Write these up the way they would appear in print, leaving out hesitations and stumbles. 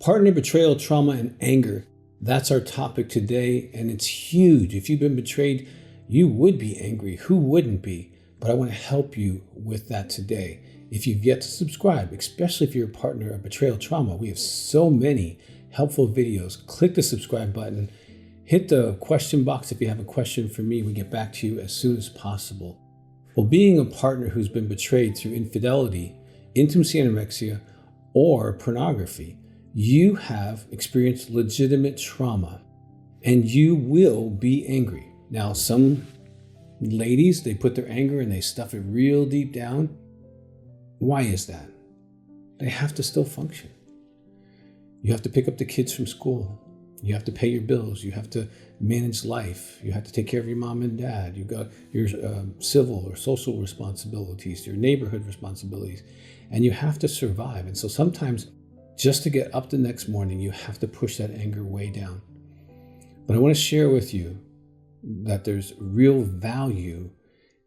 Partner betrayal, trauma, and anger. That's our topic today, and it's huge. If you've been betrayed, you would be angry. Who wouldn't be? But I want to help you with that today. If you've yet to subscribe, especially if you're a partner of betrayal trauma, we have so many helpful videos. Click the subscribe button. Hit the question box if you have a question for me. We get back to you as soon as possible. Well, being a partner who's been betrayed through infidelity, intimacy anorexia, or pornography, you have experienced legitimate trauma and you will be angry. Now, some ladies, they put their anger and they stuff it real deep down. Why is that? They have to still function. You have to pick up the kids from school. You have to pay your bills. You have to manage life. You have to take care of your mom and dad. You've got your civil or social responsibilities, your neighborhood responsibilities, and you have to survive. And so sometimes just to get up the next morning, you have to push that anger way down. But I want to share with you that there's real value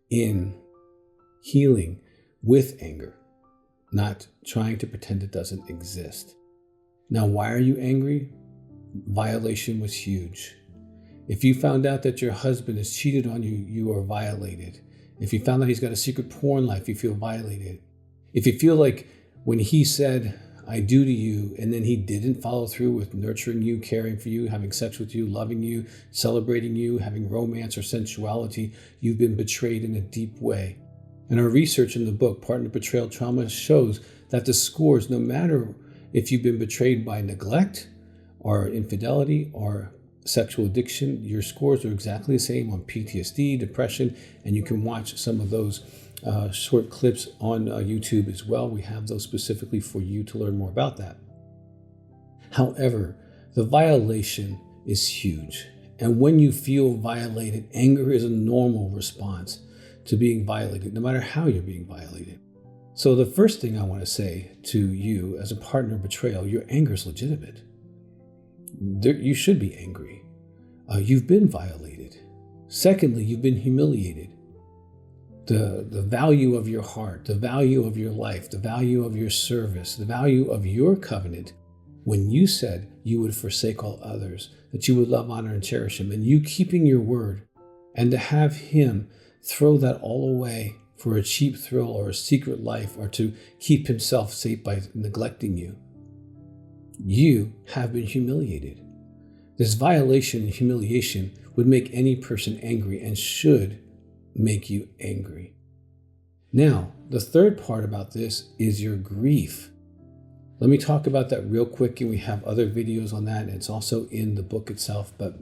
in healing with anger, not trying to pretend it doesn't exist. Now, why are you angry? Violation was huge. If you found out that your husband has cheated on you, you are violated. If you found out he's got a secret porn life, you feel violated. If you feel like when he said, I do to you, and then he didn't follow through with nurturing you, caring for you, having sex with you, loving you, celebrating you, having romance or sensuality, you've been betrayed in a deep way. And our research in the book, Partner Betrayal Trauma, shows that the scores, no matter if you've been betrayed by neglect or infidelity or sexual addiction, your scores are exactly the same on PTSD, depression, and you can watch some of those short clips on YouTube as well. We have those specifically for you to learn more about that. However, the violation is huge. And when you feel violated, anger is a normal response to being violated, no matter how you're being violated. So the first thing I want to say to you as a partner of betrayal, your anger is legitimate. You should be angry. You've been violated. Secondly, you've been humiliated. The value of your heart, the value of your life, the value of your service, the value of your covenant, when you said you would forsake all others, that you would love, honor, and cherish him, and you keeping your word, and to have him throw that all away for a cheap thrill or a secret life, or to keep himself safe by neglecting you, you have been humiliated. This violation and humiliation would make any person angry and should make you angry. Now, the third part about this is your grief. Let me talk about that real quick, and we have other videos on that, and it's also in the book itself. But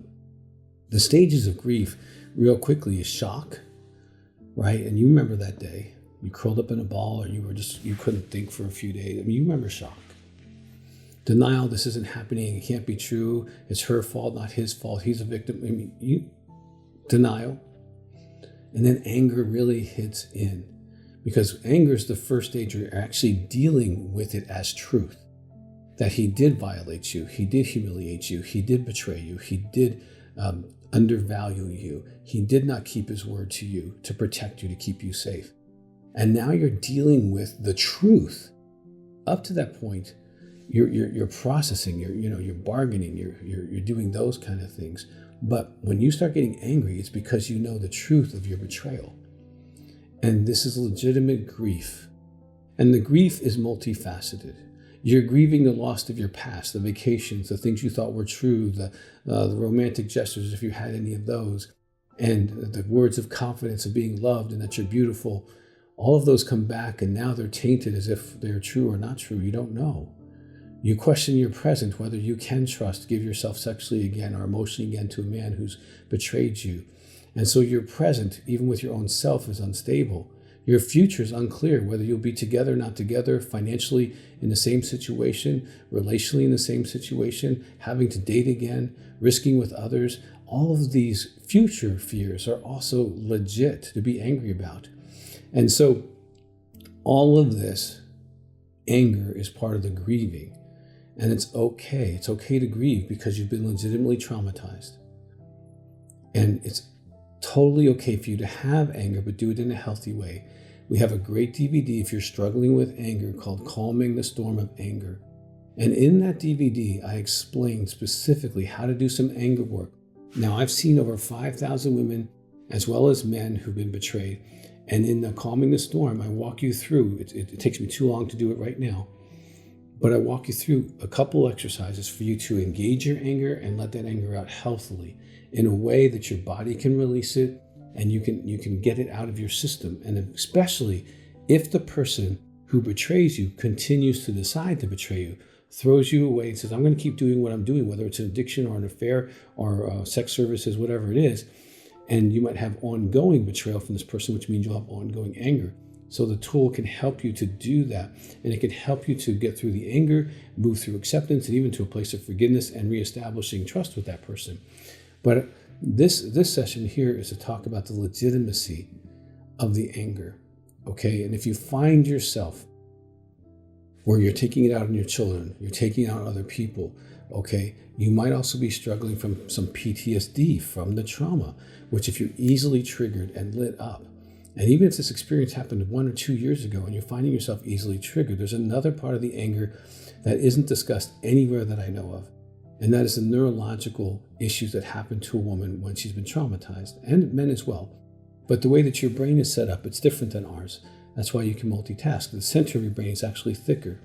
the stages of grief, real quickly, is shock, right? And you remember that day. You curled up in a ball, or you couldn't think for a few days. I mean, you remember shock. Denial, this isn't happening, it can't be true, it's her fault, not his fault, he's a victim. I mean, denial. And then anger really hits in, because anger is the first stage where you're actually dealing with it as truth. That he did violate you, he did humiliate you, he did betray you, he did undervalue you, he did not keep his word to you to protect you, to keep you safe. And now you're dealing with the truth. Up to that point, you're processing, you're bargaining, you're doing those kind of things. But when you start getting angry, it's because you know the truth of your betrayal. And this is legitimate grief. And the grief is multifaceted. You're grieving the loss of your past, the vacations, the things you thought were true, the romantic gestures, if you had any of those, and the words of confidence of being loved and that you're beautiful. All of those come back, and now they're tainted as if they're true or not true. You don't know. You question your present, whether you can trust, give yourself sexually again or emotionally again to a man who's betrayed you. And so your present, even with your own self, is unstable. Your future is unclear, whether you'll be together, not together, financially in the same situation, relationally in the same situation, having to date again, risking with others. All of these future fears are also legit to be angry about. And so all of this anger is part of the grieving. And it's okay. It's okay to grieve because you've been legitimately traumatized. And it's totally okay for you to have anger, but do it in a healthy way. We have a great DVD if you're struggling with anger called Calming the Storm of Anger. And in that DVD, I explained specifically how to do some anger work. Now, I've seen over 5,000 women as well as men who've been betrayed. And in the Calming the Storm, I walk you through, it takes me too long to do it right now, but I walk you through a couple exercises for you to engage your anger and let that anger out healthily in a way that your body can release it and you can get it out of your system. And especially if the person who betrays you continues to decide to betray you, throws you away and says, I'm going to keep doing what I'm doing, whether it's an addiction or an affair or sex services, whatever it is. And you might have ongoing betrayal from this person, which means you'll have ongoing anger. So the tool can help you to do that. And it can help you to get through the anger, move through acceptance, and even to a place of forgiveness and reestablishing trust with that person. But this session here is to talk about the legitimacy of the anger. Okay? And if you find yourself where you're taking it out on your children, you're taking it out on other people, okay, you might also be struggling from some PTSD from the trauma, which if you're easily triggered and lit up, and even if this experience happened 1 or 2 years ago and you're finding yourself easily triggered, there's another part of the anger that isn't discussed anywhere that I know of, and that is the neurological issues that happen to a woman when she's been traumatized, and men as well. But the way that your brain is set up, it's different than ours. That's why you can multitask. The center of your brain is actually thicker.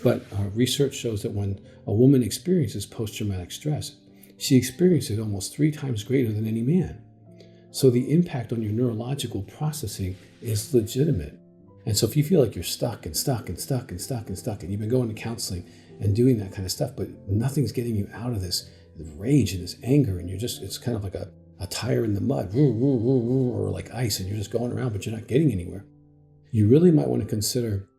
But research shows that when a woman experiences post-traumatic stress, she experiences it almost 3 times greater than any man. So the impact on your neurological processing is legitimate. And so if you feel like you're stuck and you've been going to counseling and doing that kind of stuff, but nothing's getting you out of this rage and this anger, and it's kind of like a tire in the mud, or like ice, and you're just going around, but you're not getting anywhere. You really might want to consider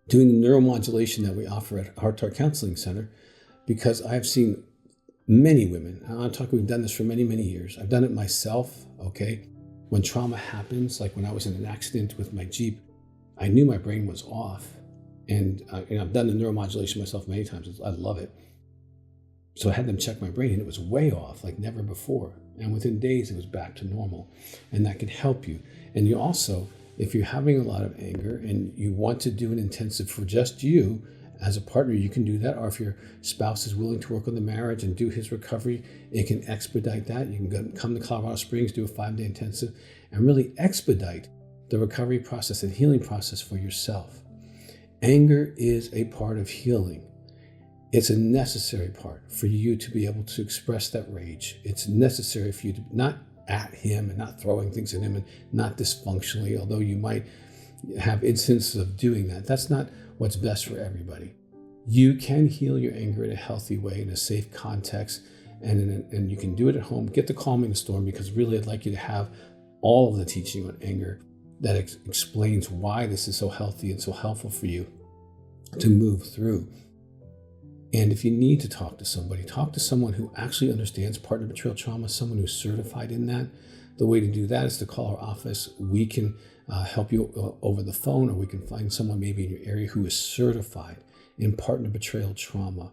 doing the neuromodulation that we offer at Heart to Heart Counseling Center, because I've seen many women, I'm talking, we've done this for many, many years. I've done it myself, okay? When trauma happens, like when I was in an accident with my Jeep, I knew my brain was off. And I've done the neuromodulation myself many times. I love it. So I had them check my brain and it was way off, like never before. And within days, it was back to normal. And that can help you. And you also, if you're having a lot of anger and you want to do an intensive for just you as a partner, you can do that. Or if your spouse is willing to work on the marriage and do his recovery, it can expedite that. You can come to Colorado Springs, do a 5-day intensive, and really expedite the recovery process and healing process for yourself. Anger is a part of healing. It's a necessary part for you to be able to express that rage. It's necessary for you to not at him and not throwing things at him and not dysfunctionally, although you might have instances of doing that. That's not what's best for everybody. You can heal your anger in a healthy way, in a safe context, and you can do it at home. Get the Calming the Storm, because really I'd like you to have all of the teaching on anger that explains why this is so healthy and so helpful for you to move through. And if you need to talk to somebody, talk to someone who actually understands partner betrayal trauma, someone who's certified in that. The way to do that is to call our office. We can help you over the phone, or we can find someone maybe in your area who is certified in partner betrayal trauma.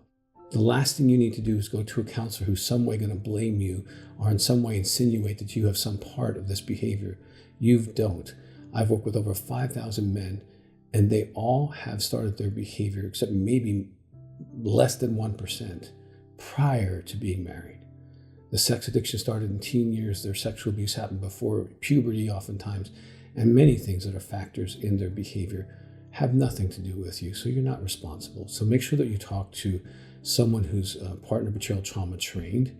The last thing you need to do is go to a counselor who's some way going to blame you or in some way insinuate that you have some part of this behavior. You don't. I've worked with over 5,000 men, and they all have started their behavior, except maybe less than 1%, prior to being married. The sex addiction started in teen years. Their sexual abuse happened before puberty oftentimes, and many things that are factors in their behavior have nothing to do with you, so you're not responsible. So make sure that you talk to someone who's partner betrayal trauma trained,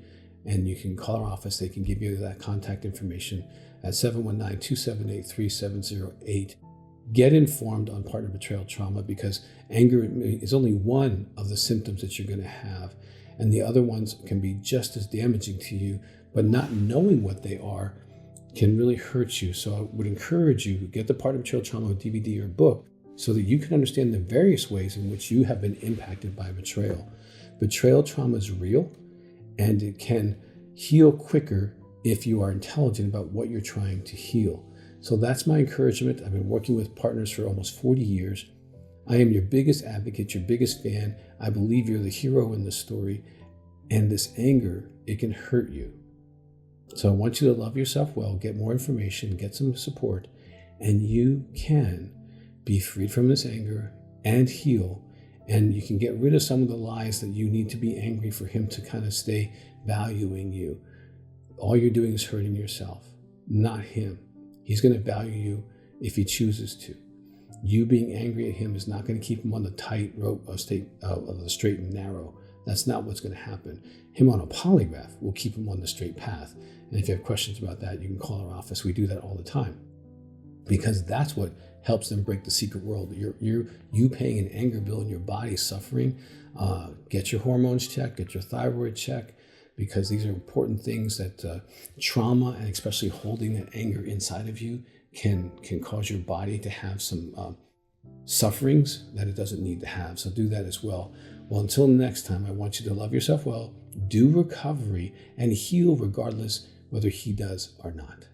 and you can call our office. They can give you that contact information at 719-278-3708. Get informed on partner betrayal trauma, because anger is only one of the symptoms that you're going to have. And the other ones can be just as damaging to you, but not knowing what they are can really hurt you. So I would encourage you to get the Partner Betrayal Trauma DVD or book so that you can understand the various ways in which you have been impacted by betrayal. Betrayal trauma is real, and it can heal quicker if you are intelligent about what you're trying to heal. So that's my encouragement. I've been working with partners for almost 40 years. I am your biggest advocate, your biggest fan. I believe you're the hero in the story. And this anger, it can hurt you. So I want you to love yourself well, get more information, get some support, and you can be freed from this anger and heal And you can get rid of some of the lies that you need to be angry for him to kind of stay valuing you. All you're doing is hurting yourself, not him. He's going to value you if he chooses to. You being angry at him is not going to keep him on the tight rope of the straight and narrow. That's not what's going to happen. Him on a polygraph will keep him on the straight path. And if you have questions about that, you can call our office. We do that all the time, because that's what helps them break the secret world. You paying an anger bill and your body suffering. Get your hormones checked, get your thyroid checked, because these are important things that trauma, and especially holding that anger inside of you, can cause your body to have some sufferings that it doesn't need to have. So do that as well. Well, until next time, I want you to love yourself well, do recovery, and heal regardless whether he does or not.